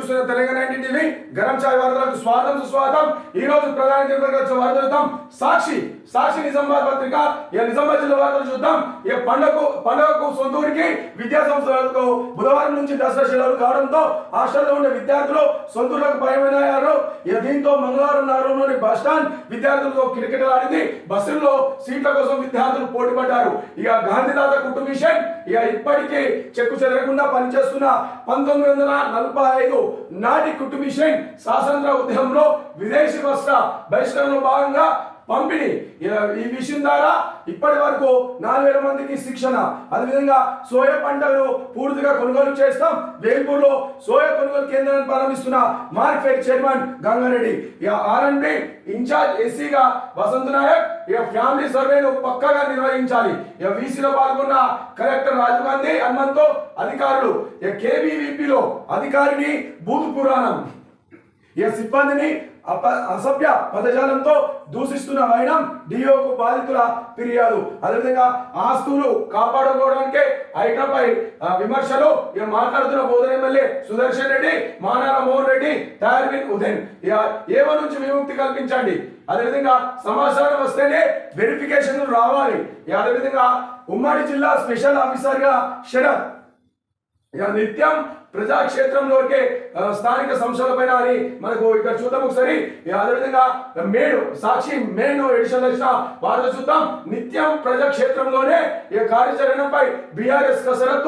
చూస్తున్న తెలంగాణ టీవీ గరం ఛాయ్ వార్తలకు స్వాగతం సుస్వాగతం। ఈ రోజు ప్రధాన దినపత్రికలో వచ్చే వార్తలు చూద్దాం। సాక్షి నిజామాబాద్ పత్రిక నిజామాబాద్ జిల్లా వార్తలు చూద్దాం। పండుగకు సొంత ఊరికి విద్యా సంస్థలకు బుధవారం నుంచి దసరా సెలవులు కావడంతో హాస్టల్లో ఉండే విద్యార్థులు సొంత ఊర్లకు పయనమయ్యారు। దీంతో మంగళవారం నగరంలోని బస్ స్టాండ్ విద్యార్థులతో కిటకిటలాడింది। బస్సుల్లో సీట్ల కోసం విద్యార్థులు పోటీ పడ్డారు। గాంధీతాత కుటుంబ మిషన్ ఇప్పటికీ చెక్కు చెదరకుండా పనిచేస్తున్న 1945 నాటి కుటుంబ మిషన్ స్వాతంత్ర ఉద్యమంలో విదేశీ వస్త్ర బహిష్కరణలో భాగంగా పంపిణీ ఈ విషయం ద్వారా ఇప్పటి వరకు 4000 మందికి శిక్షణ। అదేవిధంగా సోయా పంటను పూర్తిగా కొనుగోలు చేస్తాం। వేల్పూర్లో సోయా కొనుగోలు కేంద్రాన్ని ప్రారంభిస్తున్న market chairman Gangareddy. R&D in charge ఎస్సీగా వసంత్ నాయక్ ఫ్యామిలీ సర్వేను పక్కాగా నిర్వహించాలి। వీసీలో పాల్గొన్న కలెక్టర్ రాజీవ్ గాంధీ హనుమంతో అధికారులు। కేబీవీపీలో అధికారిని బూతు పురాణం సిబ్బందిని అసభ్య పదజాలంతో దూషిస్తున్న వైనం డిఓకు బాధితుల ఫిర్యాదు। అదేవిధంగా ఆస్తులు కాపాడుకోవడానికే ఐటపై విమర్శలు మాట్లాడుతున్న బోధన ఎమ్మెల్యే సుదర్శన్ రెడ్డి, మానాల మోహన్ రెడ్డి, తార్విన్ ఉదయన్ ఏవో నుంచి విముక్తి కల్పించండి। అదేవిధంగా సమాచారం వస్తేనే వెరిఫికేషన్ రావాలి। అదేవిధంగా ఉమ్మడి జిల్లా స్పెషల్ ఆఫీసర్గా శరత్ నిత్యం ప్రజాక్షేత్రంలోకే స్థానిక సంస్థలపైన అని మనకు ఇక్కడ చూద్దాం ఒకసారి। అదేవిధంగా సాక్షి మేను ఎడిషన్ వచ్చిన వార్త చూద్దాం। నిత్యం ప్రజాక్షేత్రంలోనే ఈ కార్యాచరణపై బీఆర్ఎస్ కసరత్తు।